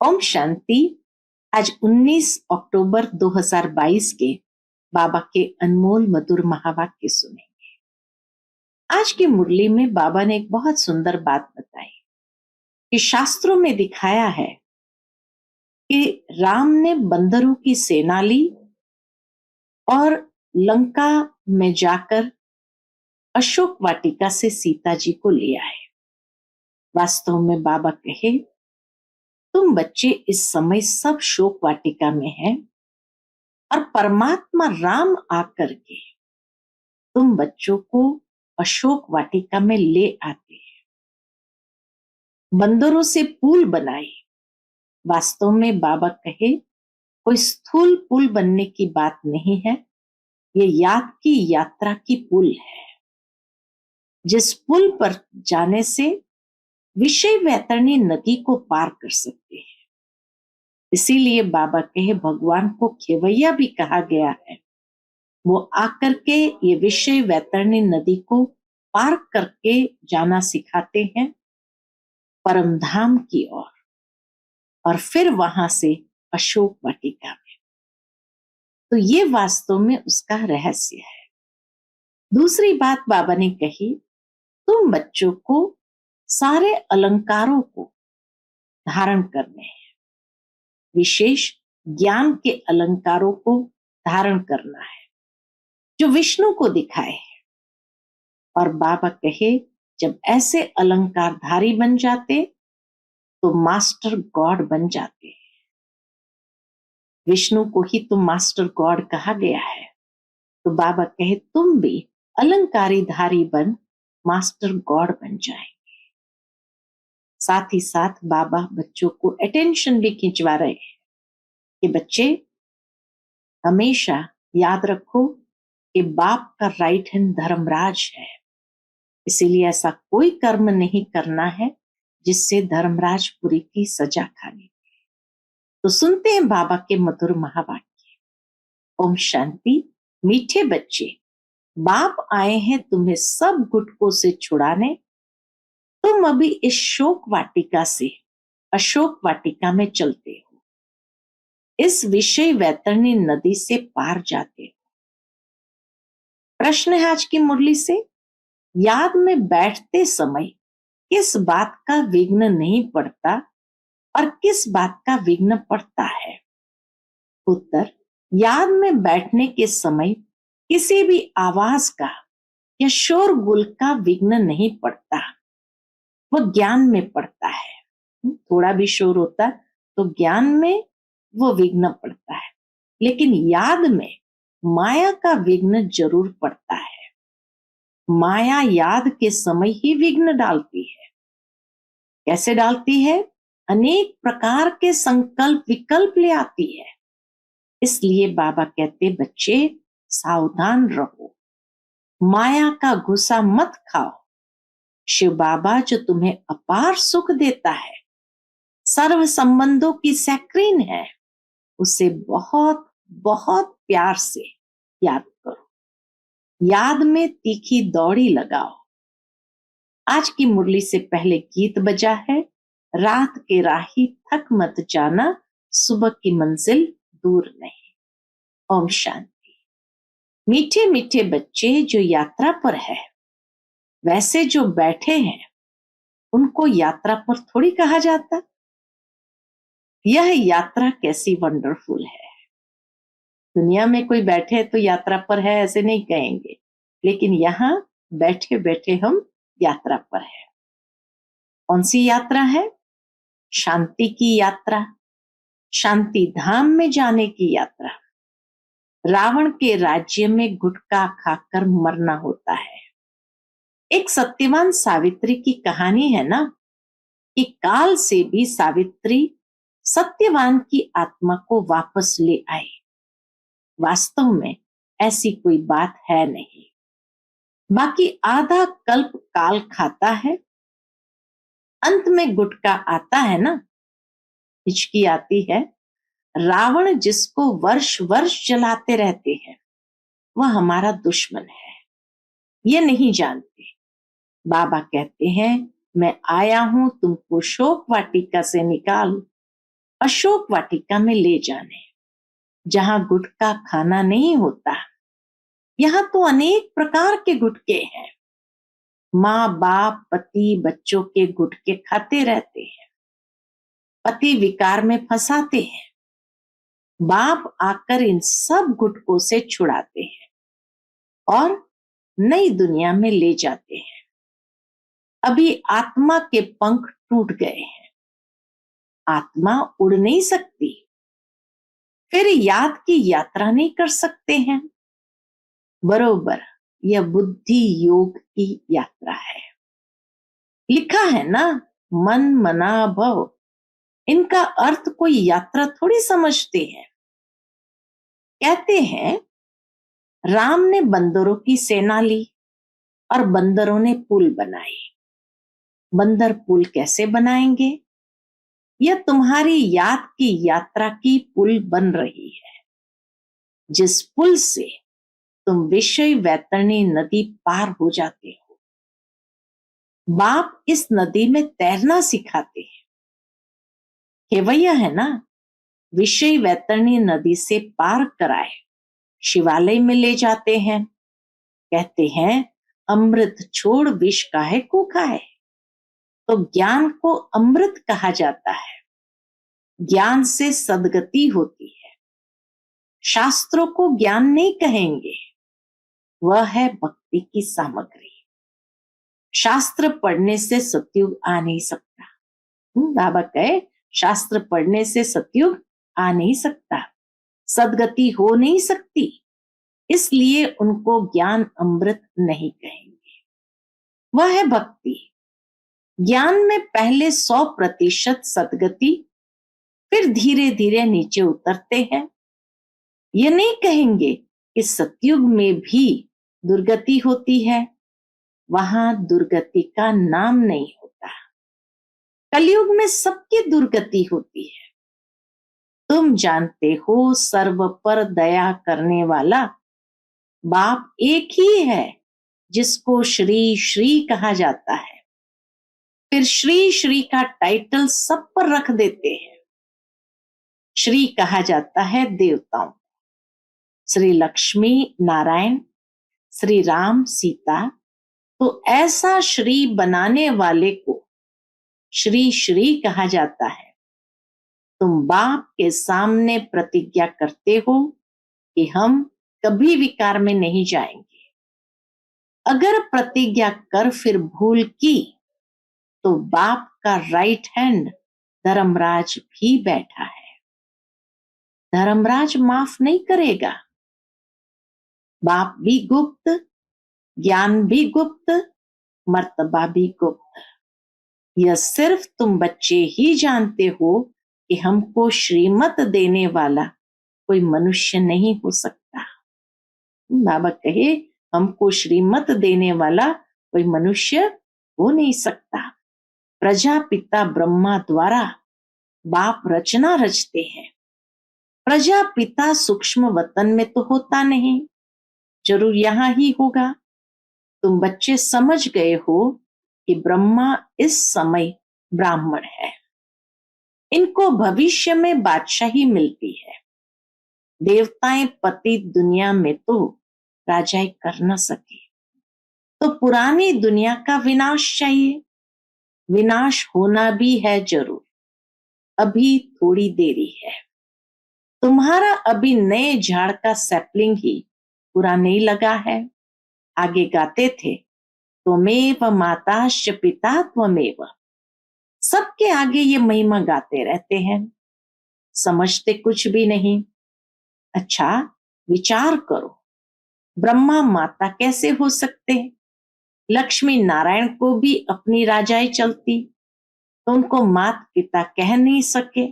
ओम शांति। आज 19 अक्टूबर 2022 के बाबा के अनमोल मधुर महावाक्य सुने। आज की मुरली में बाबा ने एक बहुत सुंदर बात बताई कि शास्त्रों में दिखाया है कि राम ने बंदरों की सेना ली और लंका में जाकर अशोक वाटिका से सीता जी को ले आए। वास्तव में बाबा कहे, तुम बच्चे इस समय सब शोक वाटिका में हैं और परमात्मा राम आकर के तुम बच्चों को अशोक वाटिका में ले आते हैं। बंदरों से पुल बनाए। वास्तव में बाबा कहे, कोई स्थूल पुल बनने की बात नहीं है, ये याद की यात्रा की पुल है। जिस पुल पर जाने से विषय वैतरणी नदी को पार कर सकते हैं। इसीलिए बाबा कहे, भगवान को खेवैया भी कहा गया है। वो आकर के ये विषय वैतरणी नदी को पार करके जाना सिखाते हैं परम धाम की ओर, और फिर वहां से अशोक वाटिका में। तो ये वास्तव में उसका रहस्य है। दूसरी बात बाबा ने कही, तुम बच्चों को सारे अलंकारों को धारण करने हैं, विशेष ज्ञान के अलंकारों को धारण करना है जो विष्णु को दिखाए है। और बाबा कहे, जब ऐसे अलंकारधारी बन जाते तो मास्टर गॉड बन जाते हैं। विष्णु को ही तो मास्टर गॉड कहा गया है। तो बाबा कहे, तुम भी अलंकारीधारी बन मास्टर गॉड बन जाएंगे। साथ ही साथ बाबा बच्चों को अटेंशन भी खिंचवा रहे हैं कि बच्चे हमेशा याद रखो कि बाप का राइट हैंड धर्मराज है। इसीलिए ऐसा कोई कर्म नहीं करना है जिससे धर्मराजपुरी की सजा खानी। तो सुनते हैं बाबा के मधुर महावाक्य। ओम शांति। मीठे बच्चे, बाप आए हैं तुम्हें सब गुटकों से छुड़ाने। तुम अभी इस शोक वाटिका से अशोक वाटिका में चलते हो, इस विषय वैतरणी नदी से पार जाते हो। प्रश्न है आज की मुरली से, याद में बैठते समय किस बात का विघ्न नहीं पड़ता और किस बात का विघ्न पड़ता है? उत्तर, याद में बैठने के समय किसी भी आवाज का या शोरगुल का विघ्न नहीं पड़ता, वो ज्ञान में पड़ता है। थोड़ा भी शोर होता तो ज्ञान में वो विघ्न पड़ता है, लेकिन याद में माया का विघ्न जरूर पड़ता है। माया याद के समय ही विघ्न डालती है। कैसे डालती है? अनेक प्रकार के संकल्प विकल्प ले आती है। इसलिए बाबा कहते, बच्चे सावधान रहो, माया का गुस्सा मत खाओ। शिव बाबा जो तुम्हें अपार सुख देता है, सर्व संबंधों की सैक्रीन है, उसे बहुत बहुत प्यार से याद करो। याद में तीखी दौड़ी लगाओ। आज की मुरली से पहले गीत बजा है, रात के राही थक मत जाना, सुबह की मंजिल दूर नहीं। ओम शांति। मीठे मीठे बच्चे जो यात्रा पर है, वैसे जो बैठे हैं उनको यात्रा पर थोड़ी कहा जाता। यह यात्रा कैसी वंडरफुल है। दुनिया में कोई बैठे तो यात्रा पर है ऐसे नहीं कहेंगे, लेकिन यहाँ बैठे बैठे हम यात्रा पर है। कौन सी यात्रा है? शांति की यात्रा, शांति धाम में जाने की यात्रा। रावण के राज्य में गुटखा खाकर मरना होता है। एक सत्यवान सावित्री की कहानी है ना, कि काल से भी सावित्री सत्यवान की आत्मा को वापस ले आई। वास्तव में ऐसी कोई बात है नहीं। बाकी आधा कल्प काल खाता है, अंत में गुटका आता है ना, हिचकी आती है। रावण जिसको वर्ष वर्ष जलाते रहते हैं, वह हमारा दुश्मन है, ये नहीं जानते। बाबा कहते हैं, मैं आया हूं तुमको शोक वाटिका से निकाल अशोक वाटिका में ले जाने, जहां गुटखा खाना नहीं होता। यहाँ तो अनेक प्रकार के गुटके हैं। माँ बाप पति बच्चों के गुटके खाते रहते हैं। पति विकार में फंसाते हैं। बाप आकर इन सब गुटकों से छुड़ाते हैं और नई दुनिया में ले जाते हैं। अभी आत्मा के पंख टूट गए हैं। आत्मा उड़ नहीं सकती, फिर याद की यात्रा नहीं कर सकते हैं। बरोबर यह बुद्धि योग की यात्रा है। लिखा है ना, मन मना भव। इनका अर्थ कोई यात्रा थोड़ी समझते हैं। कहते हैं राम ने बंदरों की सेना ली और बंदरों ने पुल बनाए। बंदर पुल कैसे बनाएंगे? यह तुम्हारी याद की यात्रा की पुल बन रही है, जिस पुल से तुम विषय वैतरणी नदी पार हो जाते हो। बाप इस नदी में तैरना सिखाते हैं। केवैया है ना, विषय वैतरणी नदी से पार कराए शिवालय में ले जाते हैं। कहते हैं अमृत छोड़ विष काहे को खाए। तो ज्ञान को अमृत कहा जाता है। ज्ञान से सद्गति होती है। शास्त्रों को ज्ञान नहीं कहेंगे, वह है भक्ति की सामग्री। शास्त्र पढ़ने से सतयुग आ नहीं सकता। बाबा कहे शास्त्र पढ़ने से सतयुग आ नहीं सकता, सद्गति हो नहीं सकती, इसलिए उनको ज्ञान अमृत नहीं कहेंगे। वह है भक्ति। ज्ञान में पहले 100% सद्गति, फिर धीरे धीरे नीचे उतरते हैं। ये नहीं कहेंगे कि सतयुग में भी दुर्गति होती है, वहां दुर्गति का नाम नहीं होता। कलयुग में सबकी दुर्गति होती है। तुम जानते हो सर्व पर दया करने वाला बाप एक ही है, जिसको श्री श्री कहा जाता है। फिर श्री श्री का टाइटल सब पर रख देते हैं। श्री कहा जाता है देवताओं, श्री लक्ष्मी नारायण, श्री राम सीता। तो ऐसा श्री बनाने वाले को श्री श्री कहा जाता है। तुम बाप के सामने प्रतिज्ञा करते हो कि हम कभी विकार में नहीं जाएंगे। अगर प्रतिज्ञा कर फिर भूल की, तो बाप का राइट हैंड धर्मराज भी बैठा है। धर्मराज माफ नहीं करेगा। बाप भी गुप्त, ज्ञान भी गुप्त, मर्तबा भी गुप्त। यह सिर्फ तुम बच्चे ही जानते हो कि हमको श्रीमत देने वाला कोई मनुष्य नहीं हो सकता। बाबा कहे हमको श्रीमत देने वाला कोई मनुष्य हो नहीं सकता। प्रजापिता ब्रह्मा द्वारा बाप रचना रचते हैं। प्रजापिता सूक्ष्म वतन में तो होता नहीं, जरूर यहां ही होगा। तुम बच्चे समझ गए हो कि ब्रह्मा इस समय ब्राह्मण है। इनको भविष्य में बादशाही मिलती है। देवताएं पति दुनिया में तो राजाई कर न सके, तो पुरानी दुनिया का विनाश चाहिए। विनाश होना भी है जरूर, अभी थोड़ी देरी है। तुम्हारा अभी नए झाड़ का सैपलिंग ही पूरा नहीं लगा है। आगे गाते थे त्वमेव माताश्च पिता त्वमेव। सबके आगे ये महिमा गाते रहते हैं, समझते कुछ भी नहीं। अच्छा विचार करो, ब्रह्मा माता कैसे हो सकते? लक्ष्मी नारायण को भी अपनी राजाई चलती, तो उनको माता पिता कह नहीं सके,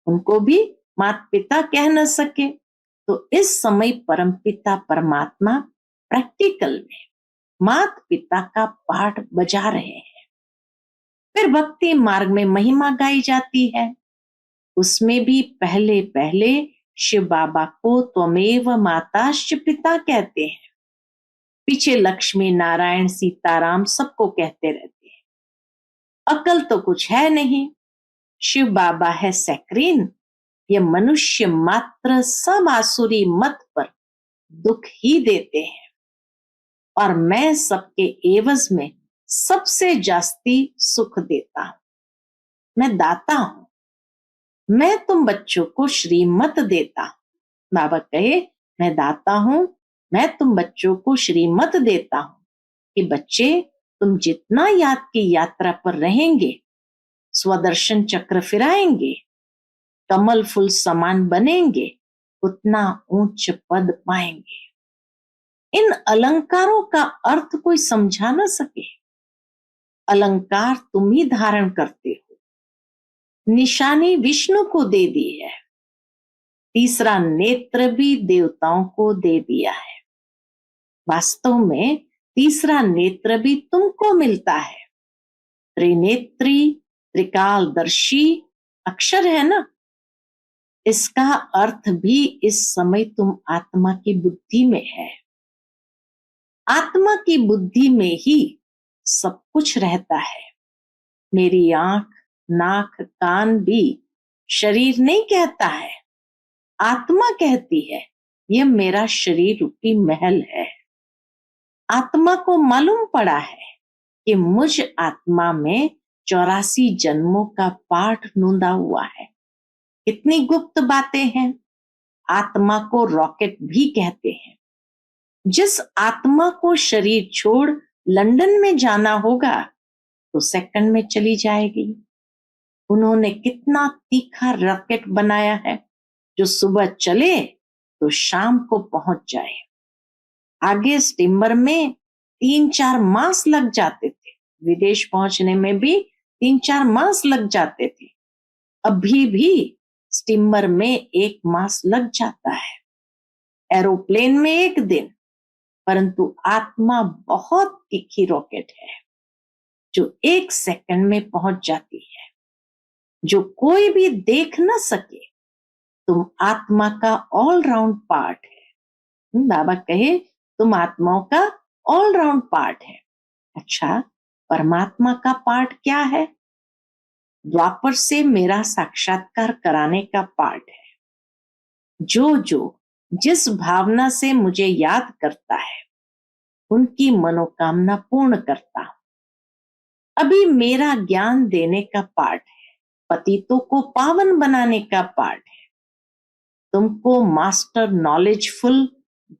उनको भी माता पिता कह न सके। तो इस समय परमपिता परमात्मा प्रैक्टिकल में माता पिता का पाठ बजा रहे हैं। फिर भक्ति मार्ग में महिमा गाई जाती है, उसमें भी पहले पहले शिव बाबा को त्वमेव माताश्च पिता कहते हैं, पीछे लक्ष्मी नारायण सीताराम सबको कहते रहते हैं। अकल तो कुछ है नहीं, शिव बाबा है सैक्रीन, ये मनुष्य मात्र सब आसुरी मत पर दुख ही देते हैं और मैं सबके एवज में सबसे जास्ती सुख देता हूं। मैं दाता हूं, मैं तुम बच्चों को श्रीमत देता हूं। बाबा कहे मैं दाता हूं, मैं तुम बच्चों को श्रीमत देता हूं कि बच्चे तुम जितना याद की यात्रा पर रहेंगे, स्वदर्शन चक्र फिराएंगे, कमल फूल समान बनेंगे, उतना ऊंच पद पाएंगे। इन अलंकारों का अर्थ कोई समझा ना सके। अलंकार तुम ही धारण करते हो, निशानी विष्णु को दे दी है, तीसरा नेत्र भी देवताओं को दे दिया है। वास्तव में तीसरा नेत्र भी तुमको मिलता है। त्रिनेत्री त्रिकालदर्शी अक्षर है ना, इसका अर्थ भी इस समय तुम आत्मा की बुद्धि में है। आत्मा की बुद्धि में ही सब कुछ रहता है। मेरी आंख, नाक, कान भी शरीर नहीं कहता है, आत्मा कहती है यह मेरा शरीर रूपी महल है। आत्मा को मालूम पड़ा है कि मुझ आत्मा में 84 जन्मों का पाठ नूंदा हुआ है। कितनी गुप्त बातें हैं। आत्मा को रॉकेट भी कहते हैं। जिस आत्मा को शरीर छोड़ लंदन में जाना होगा तो सेकंड में चली जाएगी। उन्होंने कितना तीखा रॉकेट बनाया है जो सुबह चले तो शाम को पहुंच जाए। आगे स्टीमर में 3-4 मास लग जाते थे, विदेश पहुंचने में भी 3-4 मास लग जाते थे। अभी भी स्टीमर में 1 मास लग जाता है, एरोप्लेन में 1 दिन। परंतु आत्मा बहुत तीखी रॉकेट है जो 1 सेकंड में पहुंच जाती है, जो कोई भी देख ना सके। तुम आत्मा का ऑल राउंड पार्ट है। बाबा कहे तुम आत्माओं का ऑल राउंड पार्ट है। अच्छा, परमात्मा का पार्ट क्या है? द्वापर से मेरा साक्षात्कार कराने का पार्ट है। जो जिस भावना से मुझे याद करता है उनकी मनोकामना पूर्ण करता हूं। अभी मेरा ज्ञान देने का पार्ट है, पतितों को पावन बनाने का पार्ट है। तुमको मास्टर नॉलेजफुल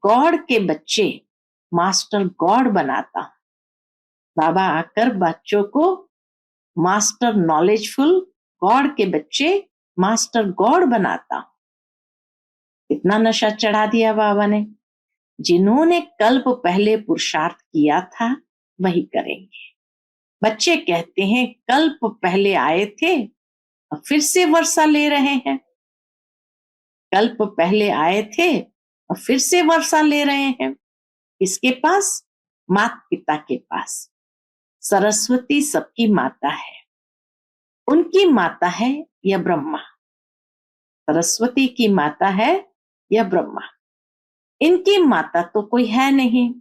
गॉड के बच्चे मास्टर गॉड बनाता हूं। बाबा आकर बच्चों को मास्टर नॉलेजफुल गॉड के बच्चे मास्टर गॉड बनाता हूं। इतना नशा चढ़ा दिया बाबा ने। जिन्होंने कल्प पहले पुरुषार्थ किया था वही करेंगे। बच्चे कहते हैं कल्प पहले आए थे और फिर से वर्षा ले रहे हैं। कल्प पहले आए थे और फिर से वर्षा ले रहे हैं। किसके पास? माता पिता के पास। सरस्वती सबकी माता है, उनकी माता है या ब्रह्मा। सरस्वती की माता है या ब्रह्मा, इनकी माता तो कोई है नहीं।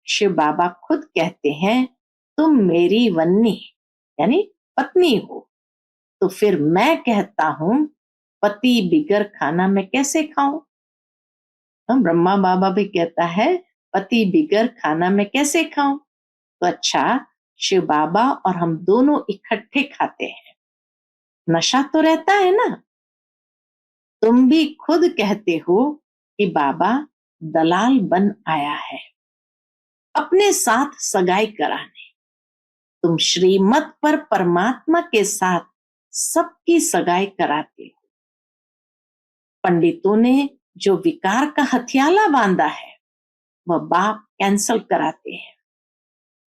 शिव बाबा खुद कहते हैं तुम मेरी वन्नी यानी पत्नी हो। तो फिर मैं कहता हूं पति बिगर खाना मैं कैसे खाऊं? ब्रह्मा बाबा भी कहता है पति बिगर खाना मैं कैसे खाऊं? तो अच्छा, शिव बाबा और हम दोनों इकट्ठे खाते हैं, नशा तो रहता है ना। तुम भी खुद कहते हो कि बाबा दलाल बन आया है अपने साथ सगाई कराने। तुम श्रीमत पर परमात्मा के साथ सबकी सगाई कराते हो। पंडितों ने जो विकार का हथियाला बांधा है वह बाप कैंसल कराते हैं।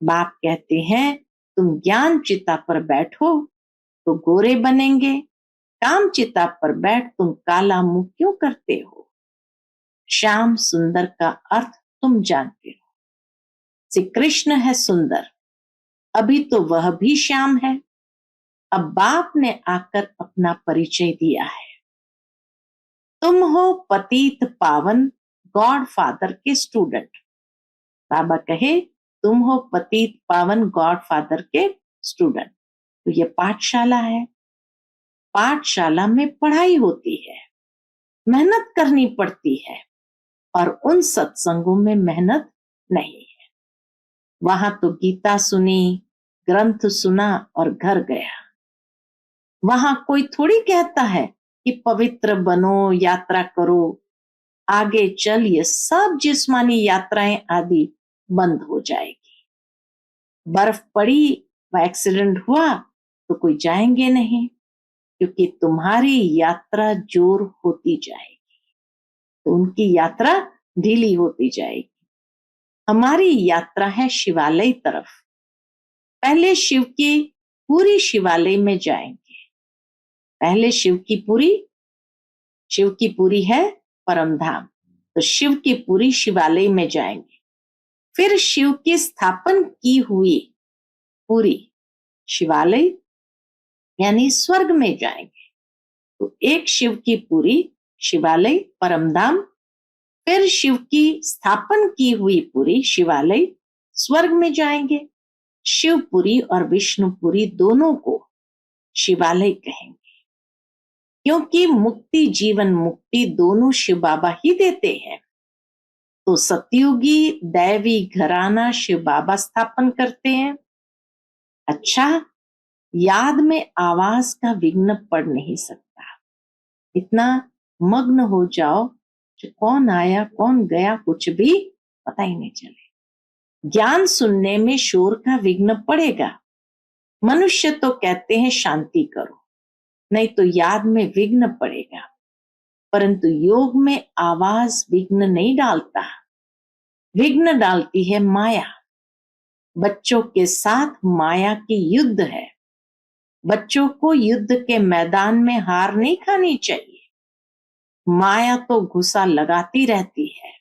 बाप कहते हैं तुम ज्ञान चिता पर बैठो तो गोरे बनेंगे, काम चिता पर बैठ तुम काला मुंह क्यों करते हो? श्याम सुंदर का अर्थ तुम जानते हो। श्री कृष्ण है सुंदर, अभी तो वह भी श्याम है। अब बाप ने आकर अपना परिचय दिया है। तुम हो पतित पावन गॉड फादर के स्टूडेंट। बाबा कहे तुम हो पतित पावन गॉड फादर के स्टूडेंट। तो ये पाठशाला है। पाठशाला में पढ़ाई होती है, मेहनत करनी पड़ती है, और उन सत्संगों में मेहनत नहीं है। वहां तो गीता सुनी, ग्रंथ सुना और घर गया। वहां कोई थोड़ी कहता है कि पवित्र बनो, यात्रा करो, आगे चल, ये सब जिस्मानी यात्राएं आदि बंद हो जाएगी। बर्फ पड़ी व एक्सीडेंट हुआ तो कोई जाएंगे नहीं, क्योंकि तुम्हारी यात्रा जोर होती जाएगी, तो उनकी यात्रा ढीली होती जाएगी। हमारी यात्रा है शिवालय तरफ। पहले शिव की पूरी शिवालय में जाएंगे। पहले शिव की पूरी है परम धाम, तो शिव की पूरी शिवालय में जाएंगे। फिर शिव की स्थापन की हुई पूरी शिवालय यानी स्वर्ग में जाएंगे। तो एक शिव की पूरी शिवालय परम धाम, फिर शिव की स्थापन की हुई पूरी शिवालय स्वर्ग में जाएंगे। शिवपुरी और विष्णुपुरी दोनों को शिवालय कहेंगे, क्योंकि मुक्ति, जीवन मुक्ति दोनों शिव बाबा ही देते हैं। तो सतयुगी दैवी घराना शिव बाबा स्थापन करते हैं। अच्छा, याद में आवाज का विघ्न पड़ नहीं सकता। इतना मग्न हो जाओ कि कौन आया कौन गया कुछ भी पता ही नहीं चले। ज्ञान सुनने में शोर का विघ्न पड़ेगा। मनुष्य तो कहते हैं शांति करो, नहीं तो याद में विघ्न पड़ेगा, परंतु योग में आवाज विघ्न नहीं डालता। विघ्न डालती है माया। बच्चों के साथ माया की युद्ध है। बच्चों को युद्ध के मैदान में हार नहीं खानी चाहिए। माया तो गुस्सा लगाती रहती है।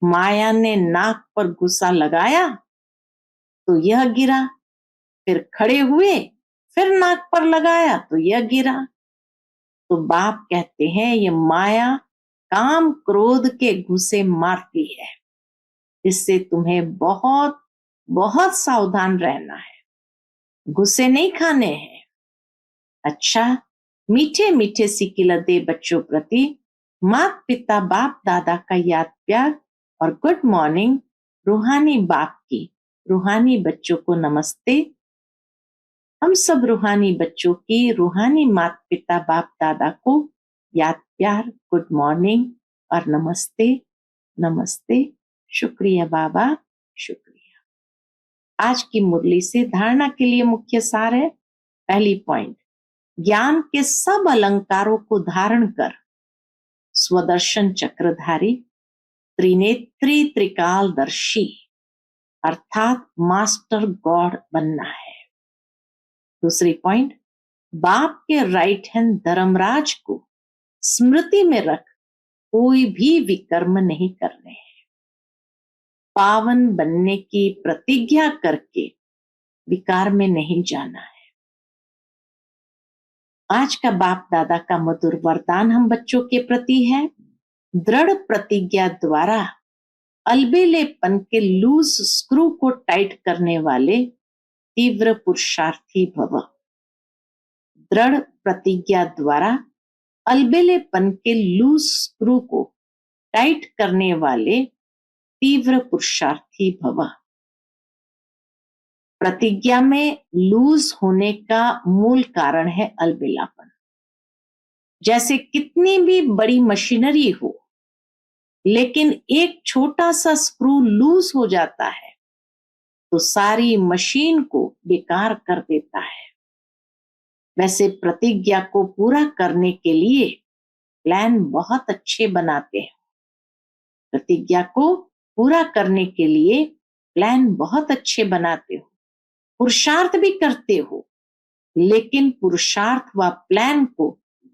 माया ने नाक पर गुस्सा लगाया तो यह गिरा, फिर खड़े हुए, फिर नाक पर लगाया तो यह गिरा। तो बाप कहते हैं ये माया काम क्रोध के गुस्से मारती है, इससे तुम्हें बहुत बहुत सावधान रहना है, गुस्से नहीं खाने हैं। अच्छा, मीठे मीठे सिकिलते बच्चों प्रति माता पिता बाप दादा का याद प्यार और गुड मॉर्निंग। रूहानी बाप की रूहानी बच्चों को नमस्ते। हम सब रूहानी बच्चों की रूहानी माता पिता बाप दादा को याद प्यार, गुड मॉर्निंग और नमस्ते। नमस्ते, शुक्रिया बाबा, शुक्रिया। आज की मुरली से धारणा के लिए मुख्य सार है। पहली पॉइंट, ज्ञान के सब अलंकारों को धारण कर स्वदर्शन चक्रधारी त्रिनेत्री त्रिकालदर्शी अर्थात मास्टर गॉड बनना है। दूसरी पॉइंट, बाप के राइट हैंड धर्मराज को स्मृति में रख कोई भी विकर्म नहीं करने हैं। पावन बनने की प्रतिज्ञा करके विकार में नहीं जाना है। आज का बाप दादा का मधुर वरदान हम बच्चों के प्रति है। दृढ़ प्रतिज्ञा द्वारा अलबेलेपन के लूज स्क्रू को टाइट करने वाले तीव्र पुरुषार्थी भव। दृढ़ प्रतिज्ञा द्वारा अलबेलेपन के लूज स्क्रू को टाइट करने वाले तीव्र पुरुषार्थी भव। प्रतिज्ञा में लूज होने का मूल कारण है अलबेलापन। जैसे कितनी भी बड़ी मशीनरी हो, लेकिन एक छोटा सा स्क्रू लूज हो जाता है तो सारी मशीन को बेकार कर देता है। वैसे प्रतिज्ञा को पूरा करने के लिए प्लान बहुत अच्छे बनाते हैं। प्रतिज्ञा को पूरा करने के लिए प्लान बहुत अच्छे बनाते हो, पुरुषार्थ भी करते हो, लेकिन पुरुषार्थ व प्लान को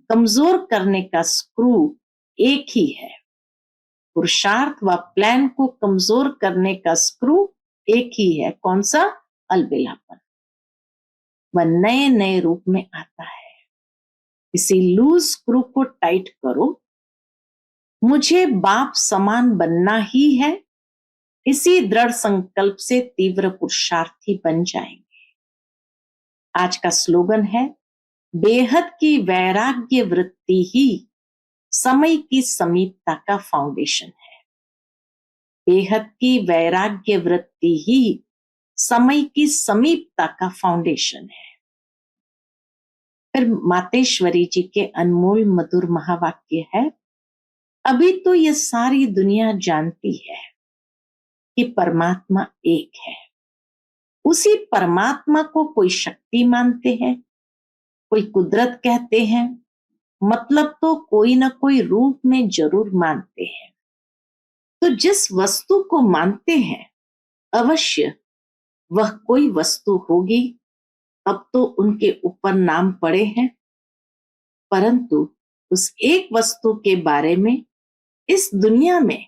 कमजोर करने का स्क्रू एक ही है। पुरुषार्थ व प्लान को कमजोर करने का स्क्रू एक ही है। कौन सा? अलबेलापन। वह नए नए रूप में आता है। इसी लूज स्क्रू को टाइट करो। मुझे बाप समान बनना ही है, इसी दृढ़ संकल्प से तीव्र पुरुषार्थी बन जाएंगे। आज का स्लोगन है, बेहद की वैराग्य वृत्ति ही समय की समीपता का फाउंडेशन है। बेहद की वैराग्य वृत्ति ही समय की समीपता का फाउंडेशन है। फिर मातेश्वरी जी के अनमोल मधुर महावाक्य है, अभी तो ये सारी दुनिया जानती है कि परमात्मा एक है। उसी परमात्मा को कोई शक्ति मानते हैं, कोई कुदरत कहते हैं, मतलब तो कोई ना कोई रूप में जरूर मानते हैं। तो जिस वस्तु को मानते हैं अवश्य वह कोई वस्तु होगी। अब तो उनके ऊपर नाम पड़े हैं, परंतु उस एक वस्तु के बारे में इस दुनिया में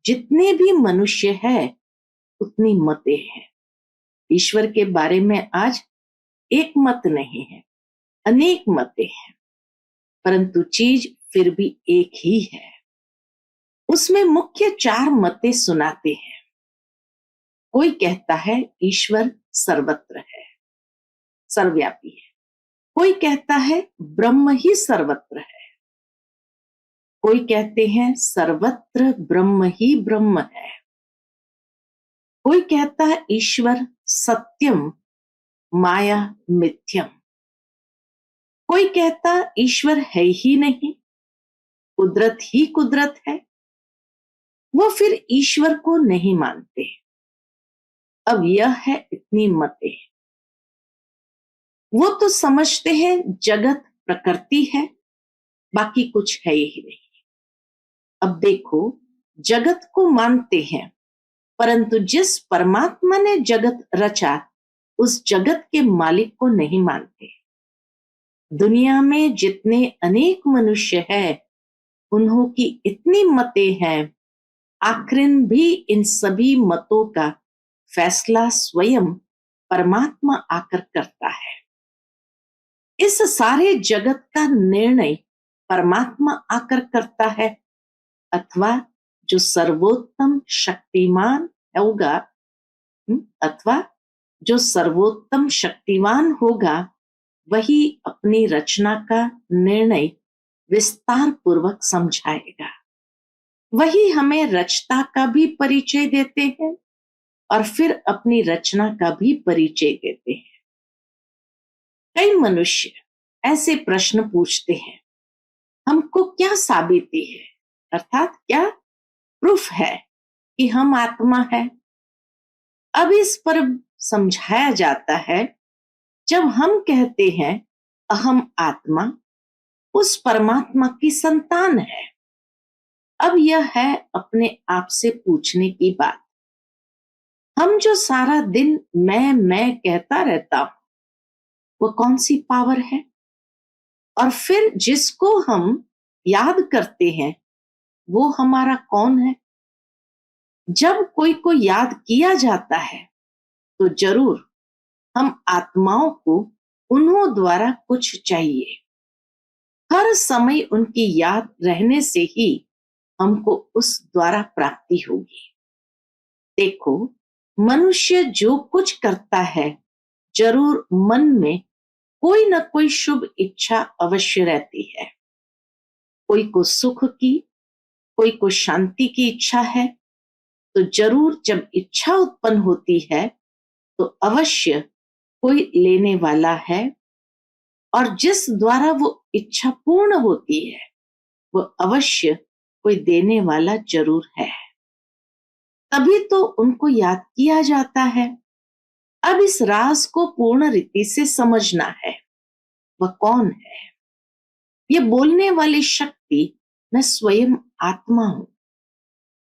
जितने भी मनुष्य है उतनी मतें हैं। ईश्वर के बारे में आज एक मत नहीं है, अनेक मतें हैं, परंतु चीज फिर भी एक ही है। उसमें मुख्य 4 मतें सुनाते हैं। कोई कहता है ईश्वर सर्वत्र है, सर्वव्यापी है। कोई कहता है ब्रह्म ही सर्वत्र है। कोई कहते हैं सर्वत्र ब्रह्म ही ब्रह्म है। कोई कहता है ईश्वर सत्यम माया मिथ्यम। कोई कहता ईश्वर है ही नहीं, कुदरत ही कुदरत है। वो फिर ईश्वर को नहीं मानते। अब यह है इतनी मतें। वो तो समझते हैं जगत प्रकृति है, बाकी कुछ है ही नहीं। अब देखो, जगत को मानते हैं, परंतु जिस परमात्मा ने जगत रचा उस जगत के मालिक को नहीं मानते। दुनिया में जितने अनेक मनुष्य हैं, उन्हों की इतनी मतें हैं, आखिरन भी इन सभी मतों का फैसला स्वयं परमात्मा आकर करता है। इस सारे जगत का निर्णय परमात्मा आकर करता है, अथवा जो सर्वोत्तम शक्तिमान होगा, अथवा जो सर्वोत्तम शक्तिवान होगा वही अपनी रचना का निर्णय विस्तार पूर्वक समझाएगा। वही हमें रचता का भी परिचय देते हैं और फिर अपनी रचना का भी परिचय देते हैं। कई मनुष्य ऐसे प्रश्न पूछते हैं, हमको क्या साबिती है, अर्थात क्या प्रूफ है कि हम आत्मा है। अब इस पर समझाया जाता है, जब हम कहते हैं अहम आत्मा उस परमात्मा की संतान है। अब यह है अपने आप से पूछने की बात, हम जो सारा दिन मैं कहता रहता हूं वो कौन सी पावर है? और फिर जिसको हम याद करते हैं वो हमारा कौन है? जब कोई को याद किया जाता है तो जरूर हम आत्माओं को उन्हों द्वारा कुछ चाहिए। हर समय उनकी याद रहने से ही हमको उस द्वारा प्राप्ति होगी। देखो, मनुष्य जो कुछ करता है जरूर मन में कोई न कोई शुभ इच्छा अवश्य रहती है। कोई को सुख की, कोई को शांति की इच्छा है, तो जरूर जब इच्छा उत्पन्न होती है तो अवश्य कोई लेने वाला है, और जिस द्वारा वो इच्छा पूर्ण होती है वो अवश्य कोई देने वाला जरूर है। तभी तो उनको याद किया जाता है। अब इस राज को पूर्ण रीति से समझना है, वह कौन है? ये बोलने वाली शक्ति मैं स्वयं आत्मा हूं,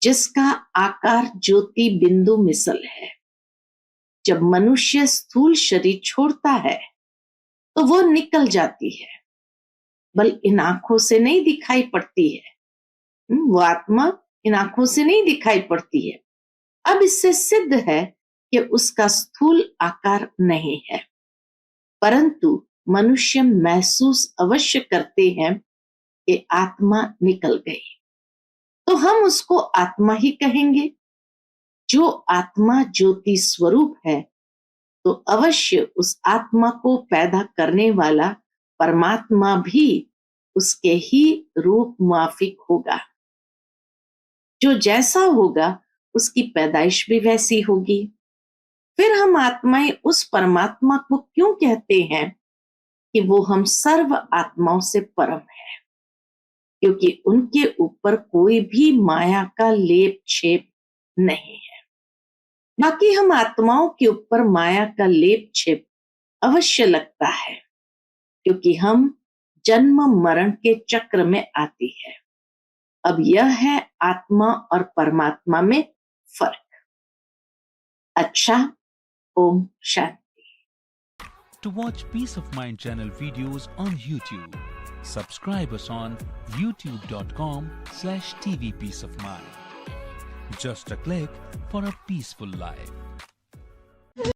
जिसका आकार ज्योति बिंदु मिसल है। जब मनुष्य स्थूल शरीर छोड़ता है तो वो निकल जाती है, बल इन आंखों से नहीं दिखाई पड़ती है। वो आत्मा इन आंखों से नहीं दिखाई पड़ती है। अब इससे सिद्ध है कि उसका स्थूल आकार नहीं है, परंतु मनुष्य महसूस अवश्य करते हैं कि आत्मा निकल गई, तो हम उसको आत्मा ही कहेंगे। जो आत्मा ज्योति स्वरूप है तो अवश्य उस आत्मा को पैदा करने वाला परमात्मा भी उसके ही रूप मुआफिक होगा। जो जैसा होगा उसकी पैदाइश भी वैसी होगी। फिर हम आत्माएं उस परमात्मा को क्यों कहते हैं कि वो हम सर्व आत्माओं से परम है? क्योंकि उनके ऊपर कोई भी माया का लेप छेप नहीं है। बाकी हम आत्माओं के ऊपर माया का लेप छेप अवश्य लगता है, क्योंकि हम जन्म मरण के चक्र में आती है। अब यह है आत्मा और परमात्मा में फर्क। अच्छा, Om Shanti. To watch Peace of Mind channel videos on YouTube, subscribe us on youtube.com/tvpeaceofmind. Just a click for a peaceful life.